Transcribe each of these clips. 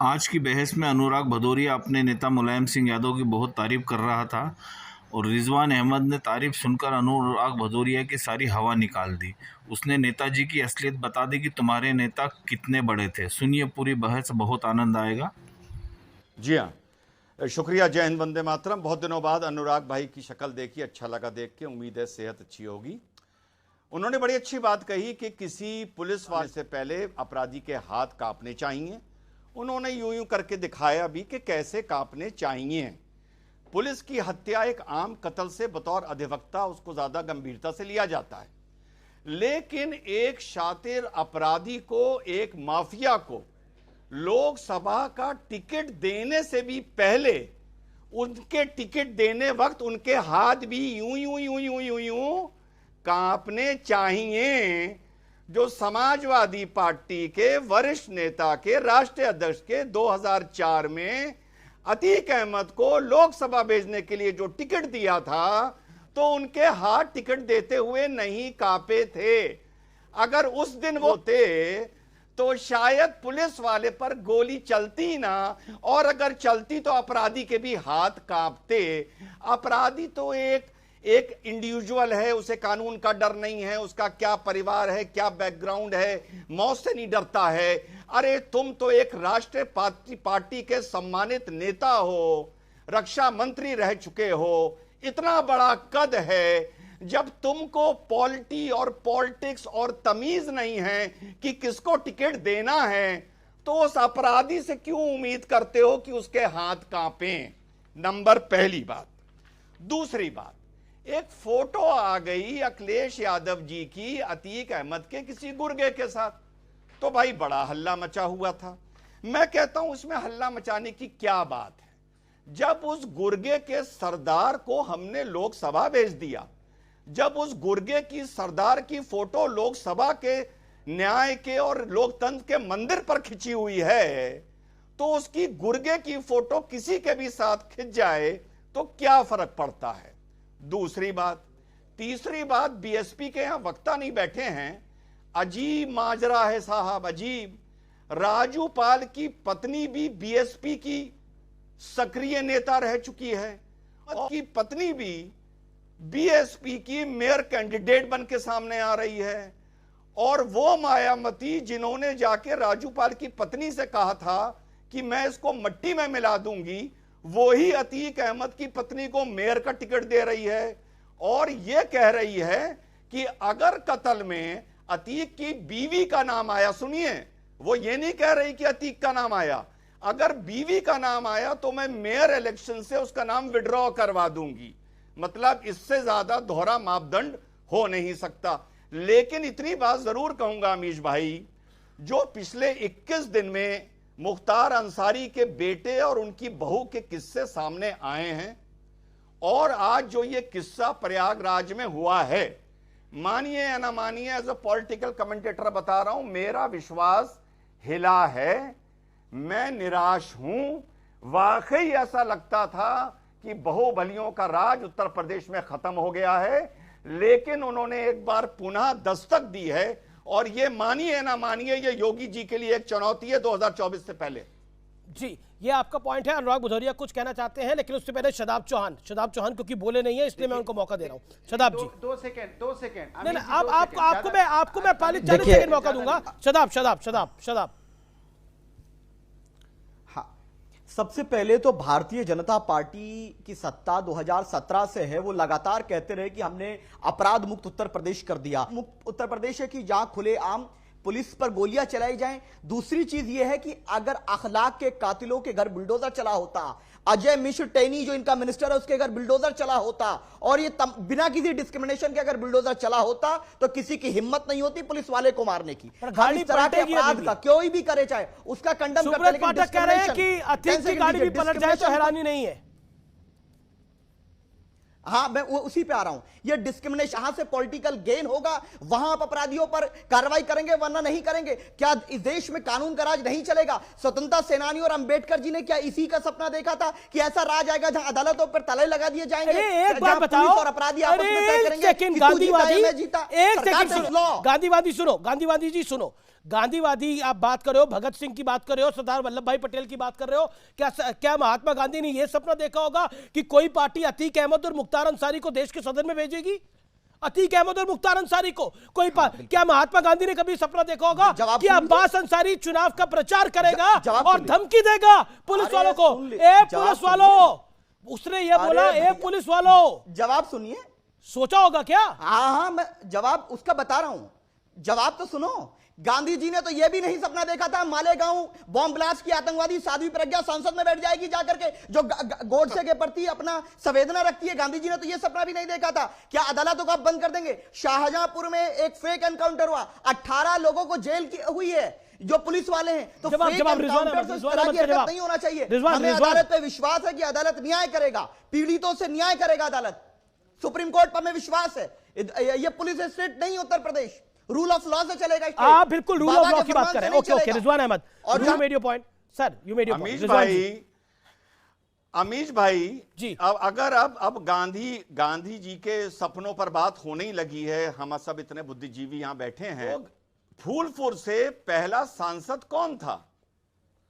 आज की बहस में अनुराग भदौरिया अपने नेता मुलायम सिंह यादव की बहुत तारीफ कर रहा था और रिजवान अहमद ने तारीफ सुनकर अनुराग भदौरिया की सारी हवा निकाल दी। उसने नेताजी की असलियत बता दी कि तुम्हारे नेता कितने बड़े थे। सुनिए पूरी बहस, बहुत आनंद आएगा। जी हाँ, शुक्रिया। जय हिंद, वंदे मातरम। बहुत दिनों बाद अनुराग भाई की शक्ल देखी, अच्छा लगा देख के। उम्मीद है सेहत अच्छी होगी। उन्होंने बड़ी अच्छी बात कही कि किसी पुलिस वाले से पहले अपराधी के हाथ कांपने चाहिए। उन्होंने यूं यूं करके दिखाया भी कि कैसे कांपने चाहिए। पुलिस की हत्या एक आम कत्ल से बतौर अधिवक्ता उसको ज्यादा गंभीरता से लिया जाता है, लेकिन एक शातिर अपराधी को, एक माफिया को लोकसभा का टिकट देने से भी पहले उनके टिकट देने वक्त उनके हाथ भी यूं यूं यूं यूं यूं यूं कांपने चाहिए। जो समाजवादी पार्टी के वरिष्ठ नेता के, राष्ट्रीय अध्यक्ष के 2004 में अतीक अहमद को लोकसभा भेजने के लिए जो टिकट दिया था, तो उनके हाथ टिकट देते हुए नहीं कांपे थे। अगर उस दिन वो थे तो शायद पुलिस वाले पर गोली चलती ना, और अगर चलती तो अपराधी के भी हाथ कांपते। अपराधी तो एक इंडिविजुअल है, उसे कानून का डर नहीं है, उसका क्या परिवार है, क्या बैकग्राउंड है, मौत से नहीं डरता है। अरे तुम तो एक राष्ट्रीय पार्टी के सम्मानित नेता हो, रक्षा मंत्री रह चुके हो, इतना बड़ा कद है। जब तुमको पॉलिटी और पॉलिटिक्स और तमीज नहीं है कि किसको टिकट देना है, तो उस अपराधी से क्यों उम्मीद करते हो कि उसके हाथ कांपें? नंबर पहली बात। दूसरी बात, एक फोटो आ गई अखिलेश यादव जी की अतीक अहमद के किसी गुर्गे के साथ, तो भाई बड़ा हल्ला मचा हुआ था। मैं कहता हूं इसमें हल्ला मचाने की क्या बात है? जब उस गुर्गे के सरदार को हमने लोकसभा भेज दिया, जब उस गुर्गे की सरदार की फोटो लोकसभा के न्याय के और लोकतंत्र के मंदिर पर खिंची हुई है, तो उसकी गुर्गे की फोटो किसी के भी साथ खिंच जाए तो क्या फर्क पड़ता है? दूसरी बात। तीसरी बात, बीएसपी के यहां वक्ता नहीं बैठे हैं, अजीब माजरा है साहब, अजीब। राजू पाल की पत्नी भी बीएसपी की सक्रिय नेता रह चुकी है, और की पत्नी भी बीएसपी की मेयर कैंडिडेट बन के सामने आ रही है। और वो मायावती जिन्होंने जाके राजू पाल की पत्नी से कहा था कि मैं इसको मट्टी में मिला दूंगी, वो ही अतीक अहमद की पत्नी को मेयर का टिकट दे रही है, और ये कह रही है कि अगर कत्ल में अतीक की बीवी का नाम आया, सुनिए, वो ये नहीं कह रही कि अतीक का नाम आया, अगर बीवी का नाम आया तो मैं मेयर इलेक्शन से उसका नाम विड्रॉ करवा दूंगी। मतलब इससे ज्यादा दोहरा मापदंड हो नहीं सकता। लेकिन इतनी बात जरूर कहूंगा अमीश भाई, जो पिछले 21 दिन में मुख्तार अंसारी के बेटे और उनकी बहू के किस्से सामने आए हैं, और आज जो ये किस्सा प्रयागराज में हुआ है, मानिए या ना मानिए, एज अ पॉलिटिकल कमेंटेटर बता रहा हूं, मेरा विश्वास हिला है। मैं निराश हूं। वाकई ऐसा लगता था कि बाहुबलियों का राज उत्तर प्रदेश में खत्म हो गया है, लेकिन उन्होंने एक बार पुनः दस्तक दी है, और ये मानिए ना मानिए, ये योगी जी के लिए एक चुनौती है 2024 से पहले। जी, ये आपका पॉइंट है। अनुराग भदौरिया कुछ कहना चाहते हैं, लेकिन उससे पहले शदाब चौहान क्योंकि बोले नहीं है, इसलिए मैं उनको मौका दे रहा हूं। शदाब जी, दो सेकंड। नहीं, आपको मैं 40 सेकंड मौका दूंगा। शदाब। सबसे पहले तो भारतीय जनता पार्टी की सत्ता 2017 से है। वो लगातार कहते रहे कि हमने अपराध मुक्त उत्तर प्रदेश कर दिया। मुक्त उत्तर प्रदेश है कि जहां खुलेआम पुलिस पर गोलियां चलाई जाएं। दूसरी चीज यह है कि अगर अखलाक के कातिलों के घर बुलडोजर चला होता, अजय मिश्र टेनी जो इनका मिनिस्टर है उसके घर बुलडोजर चला होता, और ये बिना किसी डिस्क्रिमिनेशन के अगर बुलडोजर चला होता, तो किसी की हिम्मत नहीं होती पुलिस वाले को मारने की। गाड़ी इस तरह के अपराध का कोई भी करे, चाहे उसका कंडम करते हैं, लेकिन कह रहे हैं कि अतीक की गाड़ी भी पलट जाए तो हैरानी नहीं है। हाँ, मैं उसी पे आ रहा हूं। ये डिस्क्रिमिनेशन, यहां से पॉलिटिकल गेन होगा, वहां आप अपराधियों पर कार्रवाई करेंगे, वरना नहीं करेंगे। क्या इस देश में कानून का राज नहीं चलेगा? स्वतंत्रता सेनानी और अंबेडकर जी ने क्या इसी का सपना देखा था कि ऐसा राज आएगा जहां अदालतों पर ताले लगा दिए जाएंगे? एक बात बताओ, और अपराधी आपस में तय करेंगे कि तू जीता है, मैं जीता। गांधीवादी जी सुनो, गांधीवादी आप बात कर रहे हो, भगत सिंह की बात कर रहे हो, सरदार वल्लभ भाई पटेल की बात कर रहे हो, क्या महात्मा गांधी ने यह सपना देखा होगा कि कोई पार्टी अतीक अहमद और मुख्तार अंसारी को देश के सदन में भेजेगी? अतीक अहमद और मुख्तार अंसारी को क्या महात्मा गांधी ने कभी सपना देखा होगा कि अब्बास अंसारी चुनाव का प्रचार करेगा और धमकी देगा पुलिस वालों को? ए पुलिस वालों, उसने ये बोला, ए पुलिस वालों, जवाब सुनिए। सोचा होगा क्या? हाँ, मैं जवाब उसका बता रहा हूं, जवाब तो सुनो। गांधी जी ने तो यह भी नहीं सपना देखा था मालेगांव बॉम्ब ब्लास्ट की आतंकवादी साध्वी प्रज्ञा संसद में बैठ जाएगी जाकर के, जो गोडसे के प्रति अपना संवेदना रखती है। गांधी जी ने तो यह सपना भी नहीं देखा था। क्या अदालतों को आप बंद कर देंगे? शाहजहांपुर में एक फेक एनकाउंटर हुआ, 18 लोगों को जेल की हुई है जो पुलिस वाले हैं। तो फेक एनकाउंटर से इस तरह की हरकत नहीं होना चाहिए। हमें अदालत पे विश्वास है कि अदालत न्याय करेगा, पीड़ितों से न्याय करेगा अदालत। सुप्रीम कोर्ट पर हमें विश्वास है। ये पुलिस स्टेट नहीं Uttar Pradesh, rule of law से चलेगा। आप बिल्कुल रूल ऑफ लॉ की बात कर रहे हैं। Okay okay, Rizwan Ahmad, you made your point sir, you made your point. Amish भाई जी, अब अगर अब गांधी जी के सपनों पर बात होने ही लगी है, हम सब इतने बुद्धिजीवी यहां बैठे हैं। फूलपुर से पहला सांसद कौन था?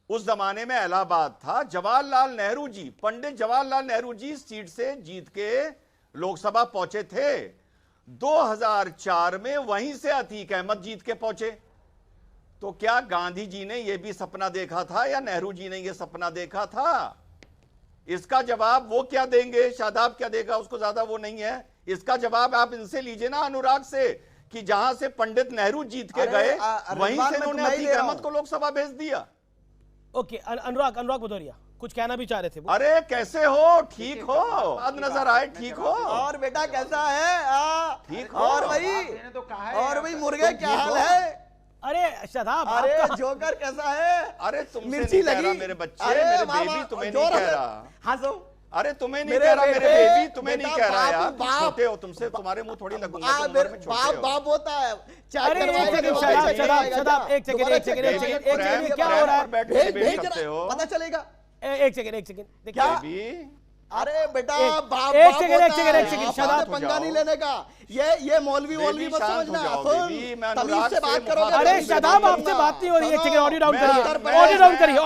उस जमाने में इलाहाबाद था, जवाहरलाल नेहरू जी, पंडित जवाहरलाल नेहरू जी सीट से जीत के लोकसभा पहुंचे थे। 2004 में वहीं से अतीक अहमद जीत के पहुंचे। तो क्या गांधी जी ने यह भी सपना देखा था या नेहरू जी ने यह सपना देखा था? इसका जवाब वो क्या देंगे, शादाब क्या देगा, उसको ज्यादा वो नहीं है। इसका जवाब आप इनसे लीजिए ना, अनुराग से, कि जहां से पंडित नेहरू जीत के गए वहीं से इन्होंने अतीक अहमद को लोकसभा भेज दिया। ओके, अनुराग भदौरिया कुछ कहना भी चाह रहे थे वो। अरे कैसे हो? ठीक हो? बाद नजर आए, ठीक हो? और बेटा कैसा है? ठीक हो? और भाई मुर्गे क्या हाल है? अरे शादाब, अरे जोकर कैसा है? अरे तुमसे मिर्ची नहीं कह रहा लगी मेरे बच्चे, मेरे बेबी, तुम्हें नहीं कह रहा। हंसो। अरे तुम्हें नहीं कह रहा मेरे बेबी, तुम्हें नहीं कह रहा यार, छोटे हो, तुमसे तुम्हारे मुंह थोड़ी लगूंगा, तुम उम्र में छोटे हो। बाप होता है। अरे एक सेकंड शादाब, एक सेकंड, क्या हो रहा है? पता चलेगा। एक सेकंड, क्या? अरे बेटा बाप एक सेकंड शादाब, पंगा नहीं लेने का। ये मौलवी मत समझना। सुन, तमीज से बात करो। अरे शादाब, आपसे बात नहीं हो रही है। एक सेकंड, ऑडियो डाउन करिए।